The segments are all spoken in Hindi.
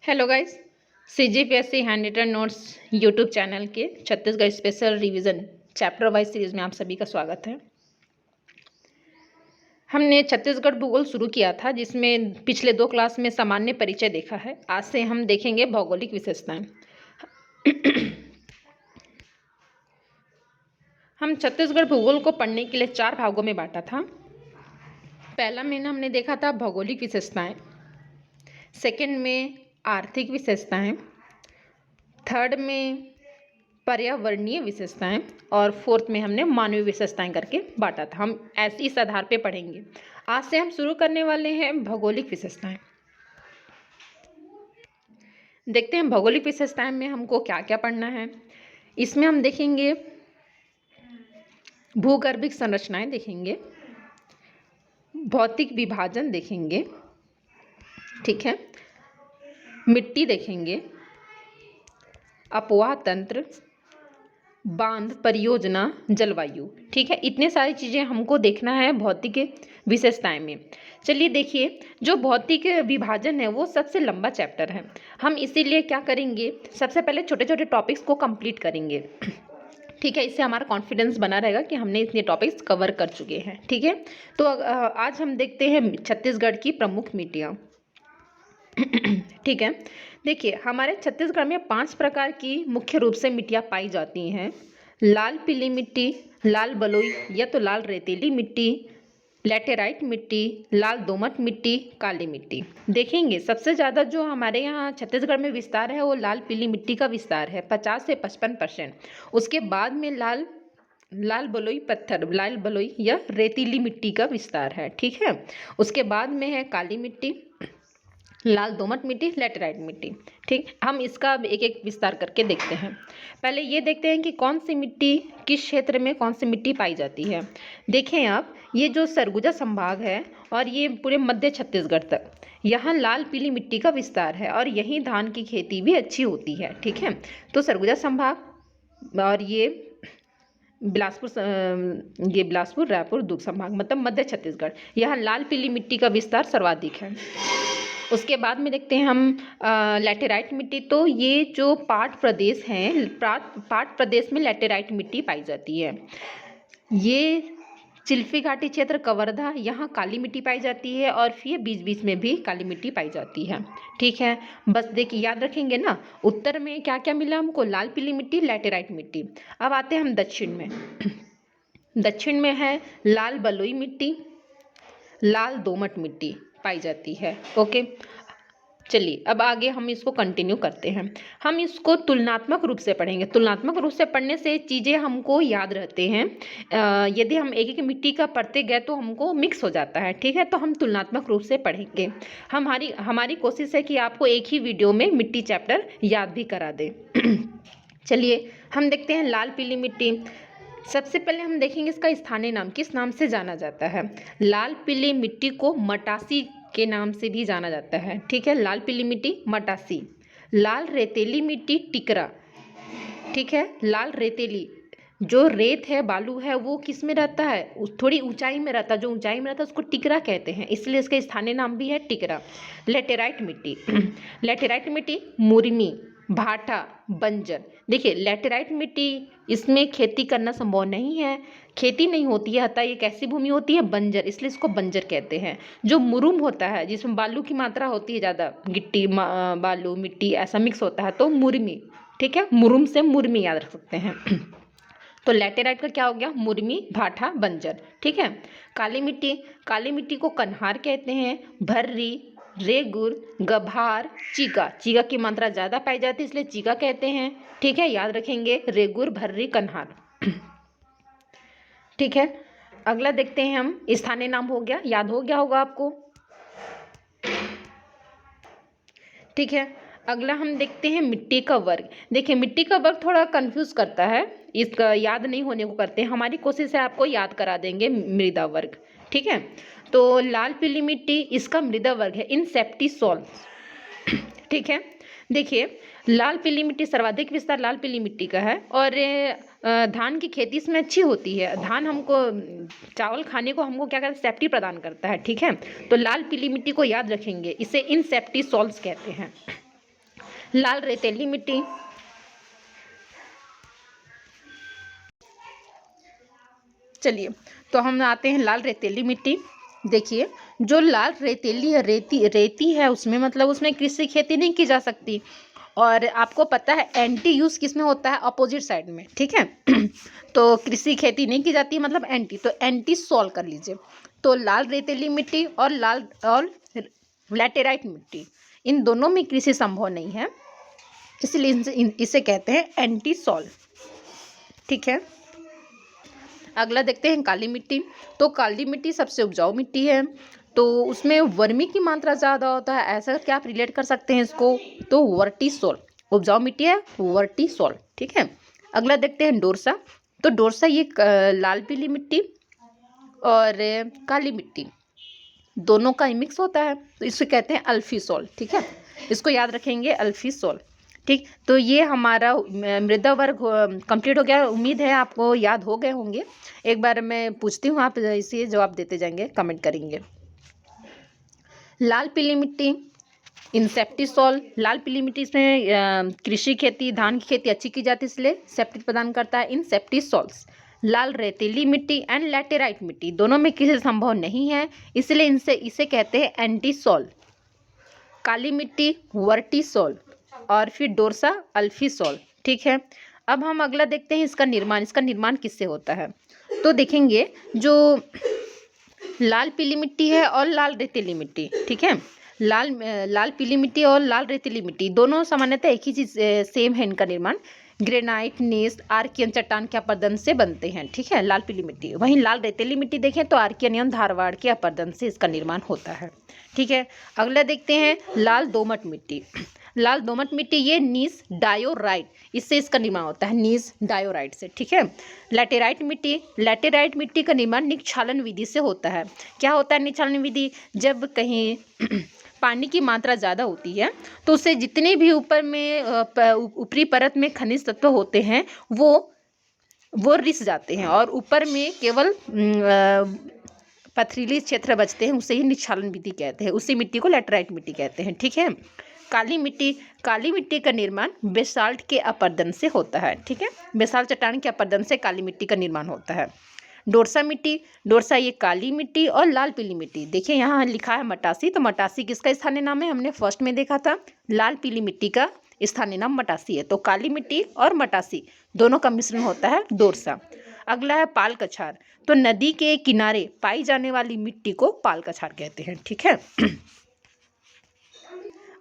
Hello guys, CGPSC handwritten notes YouTube channel के Chhattisgarh special revision chapter wise series में आप सभी का स्वागत है। हमने छत्तीसगढ़ भूगोल शुरू किया था जिसमें पिछले 2 क्लास में सामान्य परिचय देखा है। आज से हम देखेंगे भौगोलिक विशेषताएं। हम छत्तीसगढ़ भूगोल को पढ़ने के लिए 4 भागों में बांटा था। पहला में हमने देखा था भौगोलिक विशेषताएं, सेकंड में आर्थिक विशेषताएं, थर्ड में पर्यावरणीय विशेषताएं और फोर्थ में हमने मानवीय विशेषताएं करके बांटा था। हम ऐसे इस आधार पे पढ़ेंगे। आज से हम शुरू करने वाले हैं भौगोलिक विशेषताएं। देखते हैं भौगोलिक विशेषताएं में हमको क्या क्या पढ़ना है। इसमें हम देखेंगे भूगर्भिक संरचनाएं देखेंगे, भौतिक विभाजन देखेंगे, ठीक है, मिट्टी देखेंगे, अपवाह तंत्र, बांध, परियोजना, जलवायु, ठीक है। इतने सारी चीज़ें हमको देखना है भौतिक विशेषताएं में। चलिए देखिए, जो भौतिक विभाजन है वो सबसे लंबा चैप्टर है। हम इसीलिए क्या करेंगे, सबसे पहले छोटे छोटे टॉपिक्स को कंप्लीट करेंगे, ठीक है। इससे हमारा कॉन्फिडेंस बना रहेगा कि हमने इतने टॉपिक्स कवर कर चुके हैं, ठीक है। तो आज हम देखते हैं छत्तीसगढ़ की प्रमुख मिट्टियाँ, ठीक है। देखिए, हमारे छत्तीसगढ़ में 5 प्रकार की मुख्य रूप से मिट्टियाँ पाई जाती हैं। लाल पीली मिट्टी, लाल बलुई या तो लाल रेतीली मिट्टी, लैटेराइट मिट्टी, लाल दोमट मिट्टी, काली मिट्टी। देखेंगे सबसे ज़्यादा जो हमारे यहाँ छत्तीसगढ़ में विस्तार है वो लाल पीली मिट्टी का विस्तार है, 50 से 55%। उसके बाद में लाल बलुई पत्थर, लाल बलुई या रेतीली मिट्टी का विस्तार है, ठीक है। उसके बाद में है काली मिट्टी, लाल दोमट मिट्टी, लैटेराइट मिट्टी, ठीक। हम इसका एक एक विस्तार करके देखते हैं। पहले ये देखते हैं कि कौन सी मिट्टी किस क्षेत्र में कौन सी मिट्टी पाई जाती है। देखें आप, ये जो सरगुजा संभाग है और ये पूरे मध्य छत्तीसगढ़ तक, यहाँ लाल पीली मिट्टी का विस्तार है और यहीं धान की खेती भी अच्छी होती है, ठीक है। तो सरगुजा संभाग और ये बिलासपुर, रायपुर, दुर्ग संभाग, मतलब मध्य छत्तीसगढ़, यहाँ लाल पीली मिट्टी का विस्तार सर्वाधिक है। उसके बाद में देखते हैं हम लैटेराइट मिट्टी। तो ये जो पाट प्रदेश हैं, पाट प्रदेश में लैटेराइट मिट्टी पाई जाती है। ये चिल्फी घाटी क्षेत्र, कवर्धा, यहाँ काली मिट्टी पाई जाती है और फिर बीच बीच में भी काली मिट्टी पाई जाती है, ठीक है। बस देखिए, याद रखेंगे ना, उत्तर में क्या क्या मिला हमको, लाल पीली मिट्टी, लैटेराइट मिट्टी। अब आते हैं हम दक्षिण में। दक्षिण में है लाल बलुई मिट्टी, लाल दोमट मिट्टी पाई जाती है, ओके। चलिए अब आगे हम इसको कंटिन्यू करते हैं। हम इसको तुलनात्मक रूप से पढ़ेंगे। तुलनात्मक रूप से पढ़ने से चीज़ें हमको याद रहते हैं। यदि हम एक एक मिट्टी का पढ़ते गए तो हमको मिक्स हो जाता है, ठीक है। तो हम तुलनात्मक रूप से पढ़ेंगे। हमारी कोशिश है कि आपको एक ही वीडियो में मिट्टी चैप्टर याद भी करा दें। चलिए हम देखते हैं लाल पीली मिट्टी। सबसे पहले हम देखेंगे इसका स्थानीय नाम, किस नाम से जाना जाता है। लाल पीली मिट्टी को मटासी के नाम से भी जाना जाता है, ठीक है। लाल पीली मिट्टी मटासी। लाल रेतीली मिट्टी टिकरा, ठीक है। लाल रेतीली, जो रेत है, बालू है, वो किस में रहता है, थोड़ी ऊंचाई में रहता है। जो ऊंचाई में रहता है उसको टिकरा कहते हैं, इसलिए इसका स्थानीय नाम भी है टिकरा। लैटेराइट मिट्टी। लैटेराइट मिट्टी मुरमी, भाटा, बंजर। देखिए लैटेराइट मिट्टी, इसमें खेती करना संभव नहीं है, खेती नहीं होती है, अतः ये कैसी भूमि होती है, बंजर, इसलिए इसको बंजर कहते हैं। जो मुरुम होता है, जिसमें बालू की मात्रा होती है ज़्यादा, गिट्टी बालू मिट्टी ऐसा मिक्स होता है, तो मुरमी, ठीक है। मुरुम से मुरमी याद रख सकते हैं। तो लैटेराइट का क्या हो गया, मुरमी, भाठा, बंजर, ठीक है। काली मिट्टी, काली मिट्टी को कन्हार कहते हैं। भर्री, रेगुर, गभार, चीका, चीका की मात्रा ज़्यादा पाई जाती है इसलिए चीका कहते हैं, ठीक है। याद रखेंगे रेगुर, भर्री, कन्हार, ठीक है। अगला देखते हैं हम, स्थानीय नाम हो गया, याद हो गया होगा आपको, ठीक है। अगला हम देखते हैं मिट्टी का वर्ग। देखिए मिट्टी का वर्ग थोड़ा कंफ्यूज करता है, इसका याद नहीं होने को करते हैं। हमारी कोशिश है आपको याद करा देंगे मृदा वर्ग, ठीक है। तो लाल पीली मिट्टी, इसका मृदा वर्ग है इनसेप्टिसॉल, ठीक है। देखिए लाल पीली मिट्टी, सर्वाधिक विस्तार लाल पीली मिट्टी का है और धान की खेती इसमें अच्छी होती है। धान हमको, चावल खाने को हमको क्या करता है, सेफ्टी प्रदान करता है, ठीक है। तो लाल पीली मिट्टी को याद रखेंगे, इसे इनसेप्टिसॉल्स कहते हैं। लाल रेतीली मिट्टी, चलिए तो हम आते हैं लाल रेतीली मिट्टी। देखिए जो लाल रेतीली है, रेती है उसमें, मतलब उसमें कृषि खेती नहीं की जा सकती। और आपको पता है एंटी यूज किस में होता है, अपोजिट साइड में, ठीक है। तो कृषि खेती नहीं की जाती मतलब एंटी, तो एंटी सॉल्व कर लीजिए। तो लाल रेतीली मिट्टी और लैटेराइट मिट्टी, इन दोनों में कृषि संभव नहीं है, इसलिए इसे कहते हैं एंटी सॉल्व, ठीक है। अगला देखते हैं काली मिट्टी। तो काली मिट्टी सबसे उपजाऊ मिट्टी है, तो उसमें वर्मी की मात्रा ज़्यादा होता है। ऐसा क्या आप रिलेट कर सकते हैं इसको, तो वर्टिसोल, उपजाऊ मिट्टी है वर्टिसोल, ठीक है। अगला देखते हैं डोरसा। तो डोरसा ये लाल पीली मिट्टी और काली मिट्टी दोनों का ही मिक्स होता है, तो इसे कहते हैं अल्फीसोल, ठीक है। इसको याद रखेंगे, अल्फीसोल, ठीक। तो ये हमारा मृदा वर्ग कंप्लीट हो गया। उम्मीद है आपको याद हो गए होंगे। एक बार मैं पूछती हूँ, आप इसे जवाब देते जाएंगे, कमेंट करेंगे। लाल पीली मिट्टी इंसेप्टिसोल, लाल पीली मिट्टी, इसमें कृषि खेती, धान की खेती अच्छी की जाती है, इसलिए सेप्टिक प्रदान करता है इंसेप्टिसोल्स। लाल रेतीली मिट्टी एंड लैटेराइट मिट्टी दोनों में कृषि संभव नहीं है, इसलिए इसे कहते हैं एंटीसोल। काली मिट्टी वर्टिसोल और फिर डोरसा अल्फीसोल, ठीक है। अब हम अगला देखते हैं इसका निर्माण। इसका निर्माण किससे होता है, तो देखेंगे जो लाल पीली मिट्टी है और लाल रेतीली मिट्टी, ठीक है। लाल पीली मिट्टी और लाल रेतीली मिट्टी दोनों सामान्यतः एक ही चीज सेम है। इनका निर्माण ग्रेनाइट, नीस, आर्कियन चट्टान के अपरदन से बनते हैं, ठीक है, लाल पीली मिट्टी। वहीं लाल रेतीली मिट्टी देखें तो आर्कियन एवं धारवाड़ के अपरदन से इसका निर्माण होता है, ठीक है। अगला देखते हैं लाल दोमट मिट्टी। लाल दोमट मिट्टी ये नीस डायोराइट, इससे इसका निर्माण होता है, नीस डायोराइट से, ठीक है। लैटेराइट मिट्टी, लैटेराइट मिट्टी का निर्माण निक्षालन विधि से होता है। क्या होता है निक्षालन विधि, जब कहीं पानी की मात्रा ज़्यादा होती है तो उससे जितने भी ऊपर में ऊपरी परत में खनिज तत्व होते हैं वो रिस जाते हैं और ऊपर में केवल पथरीली क्षेत्र बचते हैं, उसे ही निक्षालन विधि कहते हैं। उसी मिट्टी को लैटेराइट मिट्टी कहते हैं, ठीक है। काली मिट्टी, काली मिट्टी का निर्माण बेसाल्ट के अपरदन से होता है, ठीक है। बेसाल्ट चट्टान के अपरदन से काली मिट्टी का निर्माण होता है। डोरसा मिट्टी, डोरसा ये काली मिट्टी और लाल पीली मिट्टी। देखिए यहाँ लिखा है मटासी, तो मटासी किसका स्थानीय नाम है, हमने फर्स्ट में देखा था। लाल पीली मिट्टी का स्थानीय नाम मटासी है, तो काली मिट्टी और मटासी दोनों का मिश्रण होता है डोरसा। अगला है पाल कछार। तो नदी के किनारे पाई जाने वाली मिट्टी को पाल कछार कहते हैं, ठीक है।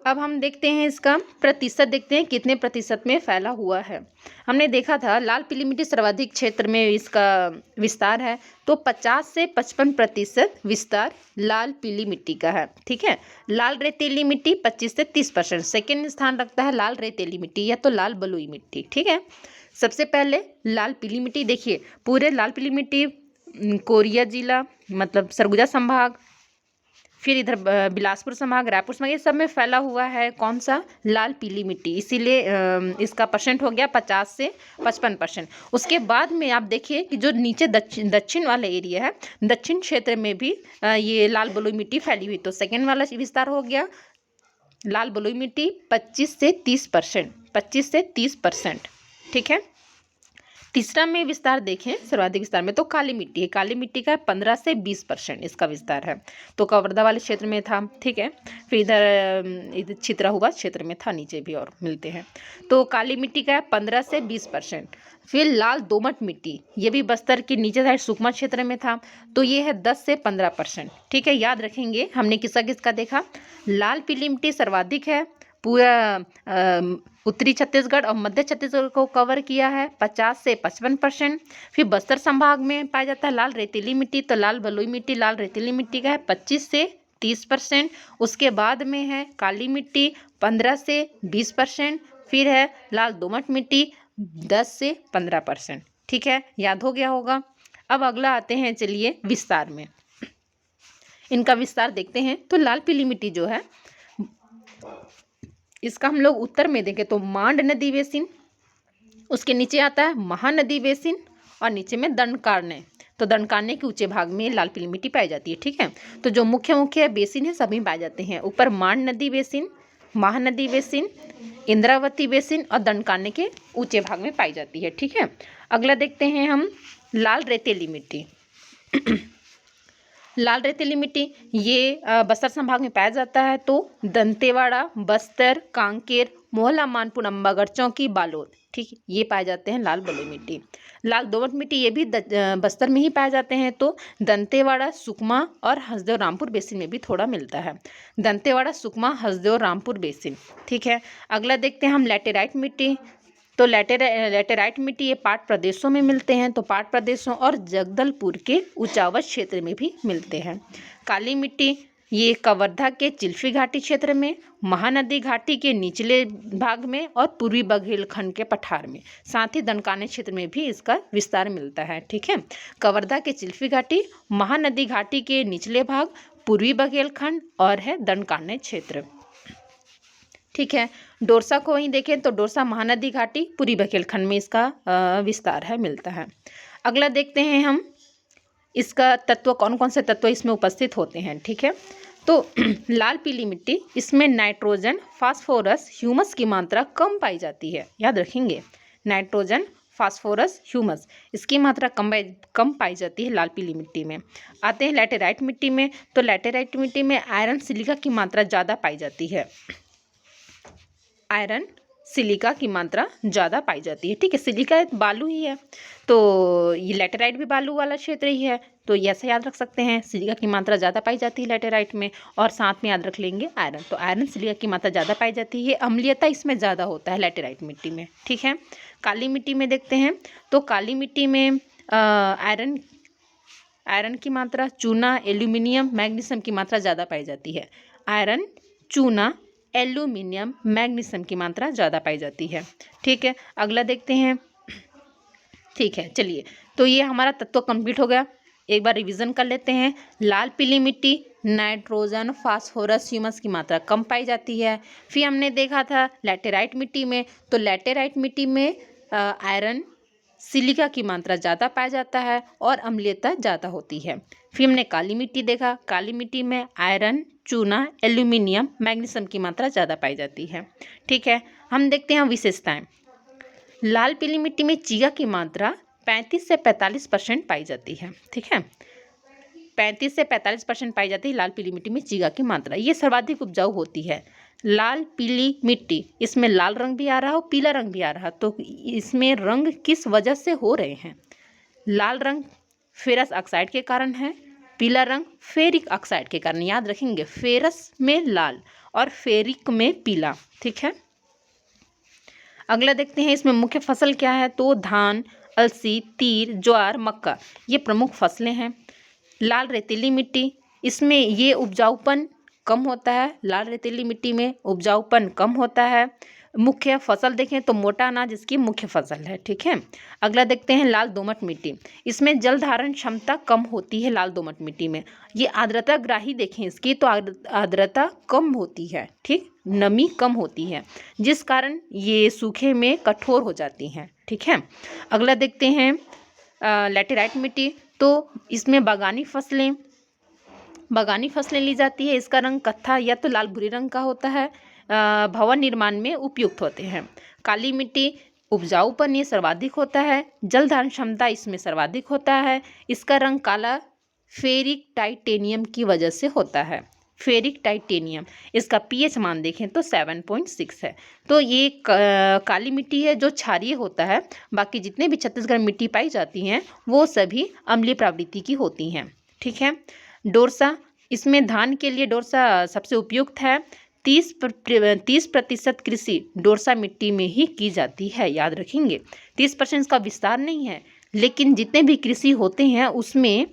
अब हम देखते हैं इसका प्रतिशत, देखते हैं कितने प्रतिशत में फैला हुआ है। हमने देखा था लाल पीली मिट्टी सर्वाधिक क्षेत्र में इसका विस्तार है, तो 50 से 55% विस्तार लाल पीली मिट्टी का है, ठीक है। लाल रेतीली मिट्टी 25 से 30%, सेकेंड स्थान रखता है लाल रेतीली मिट्टी या तो लाल बलुई मिट्टी, ठीक है। सबसे पहले लाल पीली मिट्टी, देखिए पूरे लाल पीली मिट्टी कोरिया जिला मतलब सरगुजा संभाग, फिर इधर बिलासपुर संभाग, रायपुर संभाग, ये सब में फैला हुआ है कौन सा, लाल पीली मिट्टी। इसीलिए इसका परसेंट हो गया 50 से 55%। उसके बाद में आप देखिए कि जो नीचे दक्षिण वाला एरिया है, दक्षिण क्षेत्र में भी ये लाल बलुई मिट्टी फैली हुई। तो सेकेंड वाला विस्तार हो गया लाल बलुई मिट्टी 25 से 30%, 25 से 30%, ठीक है। तीसरा में विस्तार देखें सर्वाधिक विस्तार में तो काली मिट्टी है। काली मिट्टी का 15 से 20% इसका विस्तार है, तो कवर्धा वाले क्षेत्र में था, ठीक है। फिर इधर छितरा हुआ क्षेत्र में था, नीचे भी और मिलते हैं। तो काली मिट्टी का 15 से 20%। फिर लाल दोमट मिट्टी, ये भी बस्तर के नीचे साइड सुकमा क्षेत्र में था, तो ये है 10 से 15%, ठीक है। याद रखेंगे हमने किसका किसका देखा, लाल पीली मिट्टी सर्वाधिक है, पूरा उत्तरी छत्तीसगढ़ और मध्य छत्तीसगढ़ को कवर किया है 50 से 55%। फिर बस्तर संभाग में पाया जाता है लाल रेतीली मिट्टी, तो लाल बलुई मिट्टी लाल रेतीली मिट्टी का है 25 से 30%। उसके बाद में है काली मिट्टी 15 से 20%। फिर है लाल दोमट मिट्टी 10 से 15%, ठीक है, याद हो गया होगा। अब अगला आते हैं, चलिए विस्तार में, इनका विस्तार देखते हैं। तो लाल पीली मिट्टी जो है इसका हम लोग उत्तर में देखें तो मांड नदी बेसिन, उसके नीचे आता है महानदी बेसिन और नीचे में दंडकारण्य। तो दंडकारण्य के ऊंचे भाग में लाल पीली मिट्टी पाई जाती है, ठीक है। तो जो मुख्य मुख्य बेसिन है सभी पाए जाते हैं, ऊपर मांड नदी basin, Mahanadi basin, Indravati basin और दंडकारण्य के ऊंचे भाग में पाई जाती है। ठीक है, अगला देखते हैं हम लाल रेतीली मिट्टी। लाल रेतीली मिट्टी ये बस्तर संभाग में पाया जाता है। तो दंतेवाड़ा, बस्तर, कांकेर, मोहला, मानपुर, अम्बागढ़, चौकी, बालोद, ठीक, ये पाए जाते हैं लाल बलुई मिट्टी। लाल दोमट मिट्टी ये भी बस्तर में ही पाए जाते हैं। तो दंतेवाड़ा, सुकमा और हसदेव रामपुर बेसिन में भी थोड़ा मिलता है। दंतेवाड़ा, सुकमा, हसदेव रामपुर बेसिन। ठीक है, अगला देखते हैं हम लैटेराइट मिट्टी। तो लैटेराइट मिट्टी ये पाट प्रदेशों में मिलते हैं। तो पाट प्रदेशों और जगदलपुर के उचावत क्षेत्र में भी मिलते हैं। काली मिट्टी ये कवर्धा के चिल्फी घाटी क्षेत्र में, महानदी घाटी के निचले भाग में और पूर्वी बघेलखंड के पठार में, साथ ही दंडकारण्य क्षेत्र में भी इसका विस्तार मिलता है। ठीक है, कवर्धा के चिल्फी घाटी, महानदी घाटी के निचले भाग, पूर्वी बघेलखंड और है दंडकारण्य क्षेत्र। ठीक है, डोरसा को ही देखें तो डोरसा, महानदी घाटी, पूर्वी बघेलखंड में इसका विस्तार है, मिलता है। अगला देखते हैं हम इसका तत्व, कौन कौन से तत्व इसमें उपस्थित होते हैं। ठीक है, तो लाल पीली मिट्टी, इसमें नाइट्रोजन, फास्फोरस, ह्यूमस की मात्रा कम पाई जाती है। याद रखेंगे, नाइट्रोजन, फास्फोरस, ह्यूमस, इसकी मात्रा कम पाई जाती है लाल पीली मिट्टी में। आते हैं लैटेराइट मिट्टी में। तो लैटेराइट मिट्टी में आयरन, सिलिका की मात्रा ज़्यादा पाई जाती है। आयरन, सिलिका की मात्रा ज़्यादा पाई जाती है। ठीक है, सिलिका एक बालू ही है, तो ये लैटेराइट भी बालू वाला क्षेत्र ही है, तो ये ऐसे याद रख सकते हैं, सिलिका की मात्रा ज़्यादा पाई जाती है लैटेराइट में। और साथ में याद रख लेंगे आयरन, तो आयरन, सिलिका की मात्रा ज़्यादा पाई जाती है। अम्लीयता इसमें ज़्यादा होता है लैटेराइट मिट्टी में। ठीक है, काली मिट्टी में देखते हैं। तो काली मिट्टी में आयरन की मात्रा, चूना, एल्यूमिनियम, मैग्नीशियम की मात्रा ज़्यादा पाई जाती है। आयरन, चूना, एल्यूमिनियम, मैग्नीशियम की मात्रा ज़्यादा पाई जाती है। ठीक है, अगला देखते हैं। ठीक है, चलिए, तो ये हमारा तत्व कंप्लीट हो गया। एक बार रिवीजन कर लेते हैं। लाल पीली मिट्टी, नाइट्रोजन, फास्फोरस, ह्यूमस की मात्रा कम पाई जाती है। फिर हमने देखा था लैटेराइट मिट्टी में, तो लैटेराइट मिट्टी में आयरन, सिलिका की मात्रा ज़्यादा पाया जाता है और अम्लीयता ज़्यादा होती है। फिर हमने काली मिट्टी देखा, काली मिट्टी में आयरन, चूना, एल्यूमिनियम, मैग्नीशियम की मात्रा ज़्यादा पाई जाती है। ठीक है, हम देखते हैं विशेषताएं। लाल पीली मिट्टी में चीगा की मात्रा 35 से 45% पाई जाती है। ठीक है, 35 से 45% पाई जाती है लाल पीली मिट्टी में चीगा की मात्रा। ये सर्वाधिक उपजाऊ होती है। लाल पीली मिट्टी, इसमें लाल रंग भी आ रहा हो, पीला रंग भी आ रहा, तो इसमें रंग किस वजह से हो रहे हैं? लाल रंग फेरस ऑक्साइड के कारण है, पीला रंग फेरिक ऑक्साइड के कारण। याद रखेंगे, फेरस में लाल और फेरिक में पीला। ठीक है, अगला देखते हैं इसमें मुख्य फसल क्या है। तो धान, अलसी, तीर, ज्वार, मक्का, ये प्रमुख फसलें हैं। लाल रेतीली मिट्टी, इसमें ये उपजाऊपन कम होता है। लाल रेतीली मिट्टी में उपजाऊपन कम होता है। मुख्य फसल देखें तो मोटा अनाज इसकी मुख्य फसल है। ठीक है, अगला देखते हैं लाल दोमट मिट्टी, इसमें जल धारण क्षमता कम होती है। लाल दोमट मिट्टी में ये आर्द्रता ग्राही देखें इसकी, तो आर्द्रता कम होती है। ठीक, नमी कम होती है, जिस कारण ये सूखे में कठोर हो जाती हैं। ठीक है, अगला देखते हैं लैटेराइट मिट्टी, तो इसमें बागानी फसलें ली जाती है। इसका रंग कत्था या तो लाल भूरी रंग का होता है। भवन निर्माण में उपयुक्त होते हैं। काली मिट्टी, उपजाऊपन ये सर्वाधिक होता है। जल धारण क्षमता इसमें सर्वाधिक होता है। इसका रंग काला फेरिक टाइटेनियम की वजह से होता है। फेरिक टाइटेनियम, इसका पीएच मान देखें तो 7.6 है। तो ये काली मिट्टी है जो क्षारीय होता है। बाकी जितने भी छत्तीसगढ़ मिट्टी पाई जाती हैं वो सभी अम्लीय प्रवृत्ति की होती हैं। ठीक है, डोरसा, इसमें धान के लिए डोरसा सबसे उपयुक्त है। 30% कृषि डोरसा मिट्टी में ही की जाती है। याद रखेंगे, 30% का विस्तार नहीं है, लेकिन जितने भी कृषि होते हैं उसमें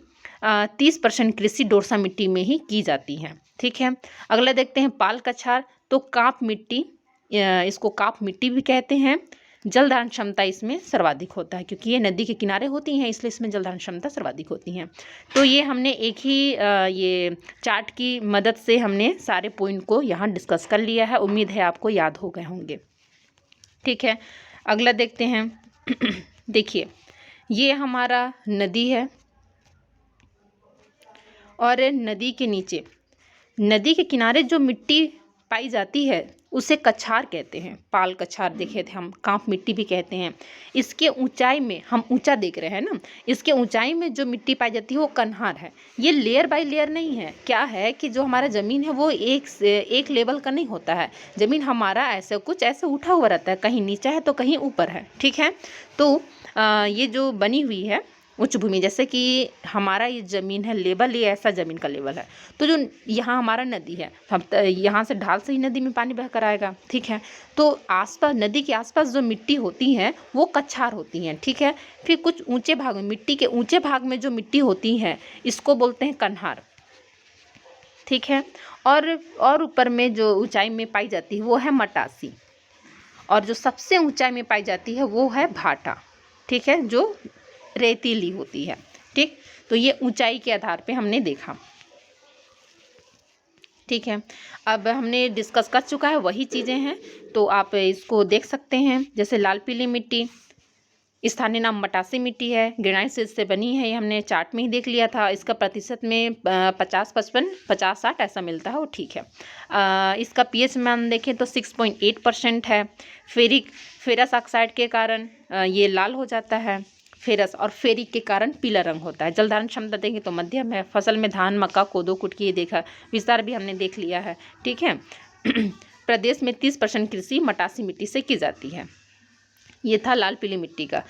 30% कृषि डोरसा मिट्टी में ही की जाती है। ठीक है, अगला देखते हैं पाल कछार, तो काप मिट्टी, इसको काप मिट्टी भी कहते हैं। जल धारण क्षमता इसमें सर्वाधिक होता है, क्योंकि ये नदी के किनारे होती हैं, इसलिए इसमें जल धारण क्षमता सर्वाधिक होती हैं। तो ये हमने एक ही ये चार्ट की मदद से हमने सारे पॉइंट को यहाँ डिस्कस कर लिया है। उम्मीद है आपको याद हो गए होंगे। ठीक है, अगला देखते हैं। देखिए, ये हमारा नदी है और नदी के नीचे, नदी के किनारे जो मिट्टी पाई जाती है उसे कछार कहते हैं। पाल कछार देखे थे हम, कांप मिट्टी भी कहते हैं। इसके ऊंचाई में, हम ऊंचा देख रहे हैं ना, इसके ऊंचाई में जो मिट्टी पाई जाती है वो कन्हार है। ये लेयर बाय लेयर नहीं है। क्या है कि जो हमारा ज़मीन है वो एक लेवल का नहीं होता है। ज़मीन हमारा ऐसे कुछ ऐसे उठा हुआ रहता है, कहीं नीचा है तो कहीं ऊपर है, ठीक है। तो ये जो बनी हुई है उच्च भूमि, जैसे कि हमारा ये ज़मीन है लेवल, ये ऐसा ज़मीन का लेवल है। तो जो यहाँ हमारा नदी है, हम यहाँ से ढाल से ही नदी में पानी बहकर आएगा, ठीक है। तो आसपास, नदी के आसपास जो मिट्टी होती है वो कछार होती हैं, ठीक है। फिर कुछ ऊंचे भाग में, मिट्टी के ऊंचे भाग में जो मिट्टी होती है इसको बोलते हैं कन्हार, ठीक है। और ऊपर में जो ऊंचाई में पाई जाती है वो है मटासी, और जो सबसे ऊंचाई में पाई जाती है वो है भाटा, ठीक है, जो रेतीली होती है, ठीक। तो ये ऊंचाई के आधार पे हमने देखा, ठीक है। अब हमने डिस्कस कर चुका है वही चीज़ें हैं, तो आप इसको देख सकते हैं। जैसे लाल पीली मिट्टी, स्थानीय नाम मटासी मिट्टी है, ग्रेनाइट से बनी है, ये हमने चार्ट में ही देख लिया था। इसका प्रतिशत में 50-55, 50-60 ऐसा मिलता है, वो ठीक है। इसका पीएच मान देखें तो 6.8% है। फेरस ऑक्साइड के कारण ये लाल हो जाता है, फेरस, और फेरिक के कारण पीला रंग होता है। जल धारण क्षमता देखें तो मध्यम है। फसल में धान, मक्का, कोदो, कुटकी ये देखा, विस्तार भी हमने देख लिया है, ठीक है। प्रदेश में 30% कृषि मटासी मिट्टी से की जाती है। ये था लाल पीली मिट्टी का।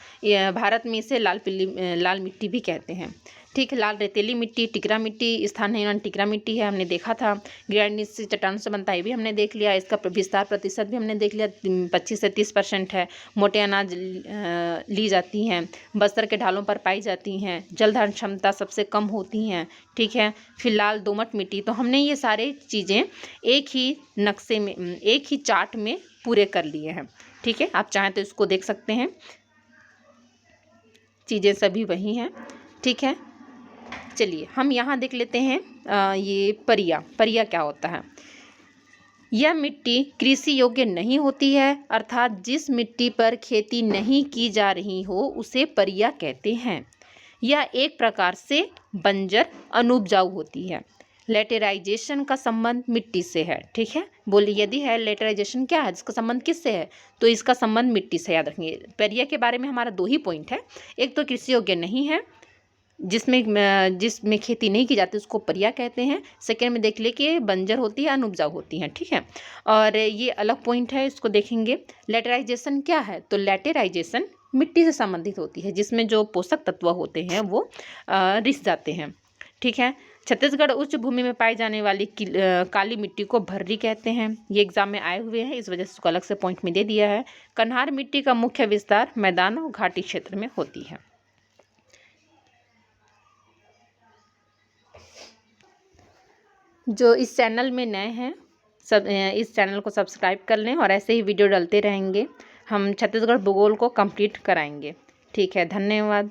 भारत में इसे लाल मिट्टी भी कहते हैं, ठीक है। लाल रेतीली मिट्टी, टिकरा मिट्टी, स्थानीय टिकरा मिट्टी है, हमने देखा था। ग्रेनाइट से चट्टानों से बनता है, ये भी हमने देख लिया। इसका विस्तार प्रतिशत भी हमने देख लिया, 25 से 30% है। मोटे अनाज ली जाती हैं, बस्तर के ढालों पर पाई जाती हैं। जल धारण क्षमता सबसे कम होती हैं, ठीक है। फिलहाल दोमट मिट्टी, तो हमने ये सारे चीज़ें एक ही नक्शे में, एक ही चार्ट में पूरे कर लिए हैं, ठीक है। आप चाहें तो इसको देख सकते हैं, चीज़ें सभी वही हैं, ठीक है। चलिए हम यहाँ देख लेते हैं ये परिया क्या होता है। यह मिट्टी कृषि योग्य नहीं होती है, अर्थात जिस मिट्टी पर खेती नहीं की जा रही हो उसे परिया कहते हैं। यह एक प्रकार से बंजर, अनुपजाऊ होती है। लेटेराइजेशन का संबंध मिट्टी से है, ठीक है। बोलिए यदि है लेटेराइजेशन क्या है, इसका संबंध किससे है, तो इसका संबंध मिट्टी से। याद रखेंगे, परिया के बारे में हमारा 2 ही पॉइंट है। एक तो कृषि योग्य नहीं है, जिसमें खेती नहीं की जाती उसको परिया कहते हैं। सेकेंड में देख ले कि बंजर होती है, अनुपजाऊ होती हैं, ठीक है। और ये अलग पॉइंट है, इसको देखेंगे। लेटेराइजेशन क्या है, तो लेटेराइजेशन मिट्टी से संबंधित होती है, जिसमें जो पोषक तत्व होते हैं वो रिस जाते हैं, ठीक है। छत्तीसगढ़ उच्च भूमि में पाई जाने वाली काली मिट्टी को भर्री कहते हैं। ये एग्जाम में आए हुए हैं, इस वजह से उसको अलग से पॉइंट में दे दिया है। कन्हार मिट्टी का मुख्य विस्तार मैदान और घाटी क्षेत्र में होती है। जो इस चैनल में नए हैं, सब इस चैनल को सब्सक्राइब कर लें, और ऐसे ही वीडियो डालते रहेंगे। हम छत्तीसगढ़ भूगोल को कंप्लीट कराएंगे, ठीक है। धन्यवाद।